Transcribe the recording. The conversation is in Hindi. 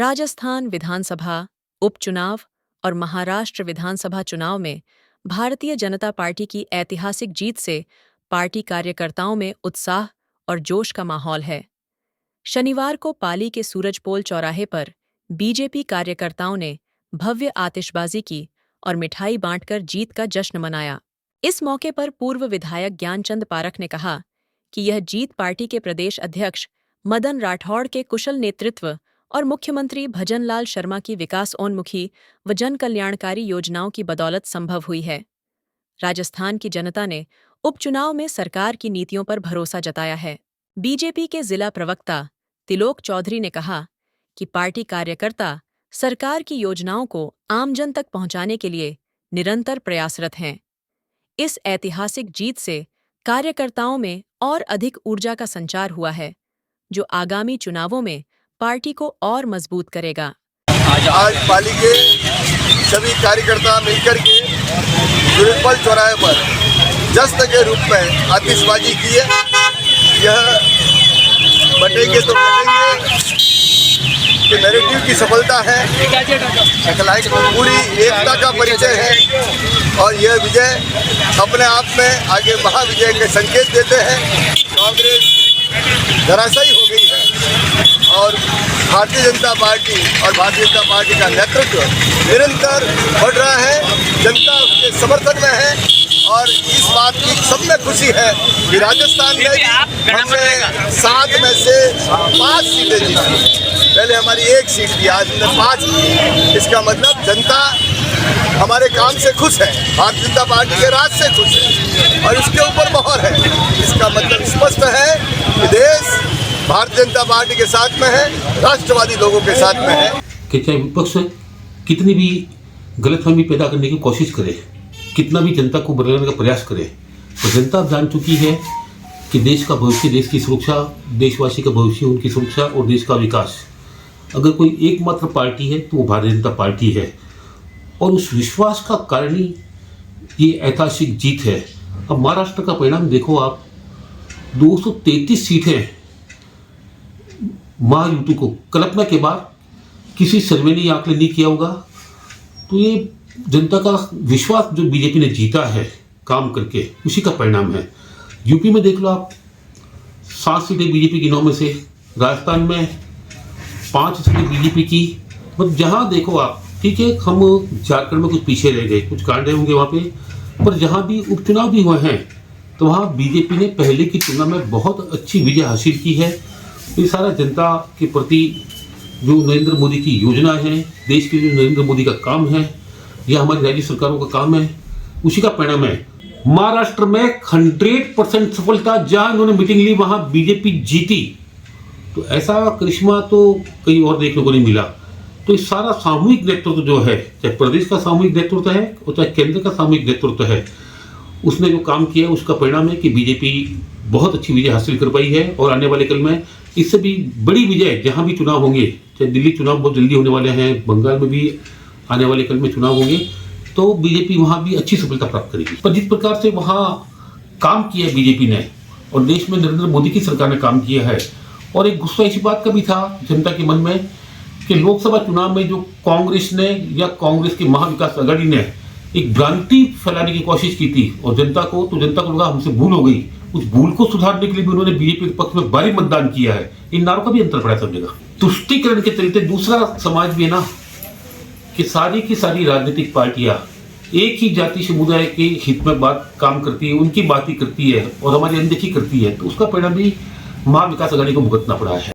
राजस्थान विधानसभा उपचुनाव और महाराष्ट्र विधानसभा चुनाव में भारतीय जनता पार्टी की ऐतिहासिक जीत से पार्टी कार्यकर्ताओं में उत्साह और जोश का माहौल है। शनिवार को पाली के सूरजपोल चौराहे पर बीजेपी कार्यकर्ताओं ने भव्य आतिशबाजी की और मिठाई बांटकर जीत का जश्न मनाया। इस मौके पर पूर्व विधायक ज्ञानचंद पारख ने कहा कि यह जीत पार्टी के प्रदेश अध्यक्ष मदन राठौड़ के कुशल नेतृत्व और मुख्यमंत्री भजनलाल शर्मा की विकासोन्मुखी व जन कल्याणकारी योजनाओं की बदौलत संभव हुई है। राजस्थान की जनता ने उपचुनाव में सरकार की नीतियों पर भरोसा जताया है। बीजेपी के जिला प्रवक्ता तिलोक चौधरी ने कहा कि पार्टी कार्यकर्ता सरकार की योजनाओं को आमजन तक पहुंचाने के लिए निरंतर प्रयासरत हैं। इस ऐतिहासिक जीत से कार्यकर्ताओं में और अधिक ऊर्जा का संचार हुआ है, जो आगामी चुनावों में पार्टी को और मजबूत करेगा। आज पाली के सभी कार्यकर्ता मिलकर के सूरजपोल चौराहे पर जश्न के रूप में आतिशबाजी की है। यह बटेंगे तो बटेंगे कि नैरेटिव की सफलता है, पूरी एकता का परिचय है और यह विजय अपने आप में आगे महाविजय के संकेत देते हैं। कांग्रेस धराशायी हो गई है और भारतीय जनता पार्टी का नेतृत्व निरंतर बढ़ रहा है। जनता उसके समर्थन में है और इस बात की सब में खुशी है कि राजस्थान में हमने 7 में से 5 सीटें जीती। पहले हमारी 1 सीट थी, आज हमने 5 की। इसका मतलब जनता हमारे काम से खुश है, भारतीय जनता पार्टी के राज से खुश है और उसके ऊपर मोहर है। इसका मतलब स्पष्ट है कि देश भारतीय जनता पार्टी के साथ में है, राष्ट्रवादी लोगों के साथ में है। कि चाहे विपक्ष कितनी भी गलतफहमी पैदा करने की कोशिश करे, कितना भी जनता को बदलने का प्रयास करे, तो जनता जान चुकी है कि देश का भविष्य, देश की सुरक्षा, देशवासी का भविष्य, उनकी सुरक्षा और देश का विकास, अगर कोई एकमात्र पार्टी है तो वो भारतीय जनता पार्टी है। और उस विश्वास का कारण ही ये ऐतिहासिक जीत है। अब महाराष्ट्र का परिणाम देखो आप, 233 सीटें महायुति को कल्पना के बाद किसी सर्वे ने आकलन नहीं किया होगा। तो ये जनता का विश्वास जो बीजेपी ने जीता है काम करके, उसी का परिणाम है। यूपी में देख लो आप, 7 सीटें बीजेपी की 9 में से, राजस्थान में 5 सीटें बीजेपी की। मतलब जहाँ देखो आप, ठीक है, हम झारखंड में कुछ पीछे रह गए, कुछ कांड होंगे वहाँ पे, पर जहाँ भी उपचुनाव भी हुए हैं तो वहाँ बीजेपी ने पहले की तुलना में बहुत अच्छी विजय हासिल की है। ये सारा जनता के प्रति जो नरेंद्र मोदी की योजना है, देश के जो नरेंद्र मोदी का काम है, या हमारी राज्य सरकारों का काम है, उसी का परिणाम है। महाराष्ट्र में 100% सफलता, जहां इन्होंने मीटिंग ली वहां बीजेपी जीती। तो ऐसा करिश्मा तो कहीं और देखने को नहीं मिला। तो इस सारा सामूहिक नेतृत्व जो है, चाहे प्रदेश का सामूहिक नेतृत्व है और चाहे केंद्र का सामूहिक नेतृत्व है, उसने जो काम किया उसका परिणाम है कि बीजेपी बहुत अच्छी विजय हासिल कर पाई है। और आने वाले कल में इससे भी बड़ी विजय, जहां भी चुनाव होंगे, चाहे दिल्ली चुनाव बहुत जल्दी होने वाले हैं, बंगाल में भी आने वाले कल में चुनाव होंगे, तो बीजेपी वहां भी अच्छी सफलता प्राप्त करेगी। पर जिस प्रकार से वहां काम किया है बीजेपी ने और देश में नरेंद्र मोदी की सरकार ने काम किया है, और एक गुस्सा इसी बात का भी था जनता के मन में कि लोकसभा चुनाव में जो कांग्रेस ने या कांग्रेस के महाविकास आघाड़ी ने एक भ्रांति फैलाने की कोशिश की थी और जनता को लगा हमसे भूल हो गई। उस भूल को सुधारने के लिए भी उन्होंने बीजेपी के पक्ष में भारी मतदान किया है। इन नारों का भी अंतर पड़ा सब जगह। तुष्टीकरण के चलते दूसरा समाज भी है ना, कि सारी की सारी राजनीतिक पार्टियां एक ही जाति समुदाय के हित में बात काम करती है, उनकी बात ही करती है और हमारी अनदेखी करती है। तो उसका परिणाम भी महाविकास आघाड़ी को भुगतना पड़ा है।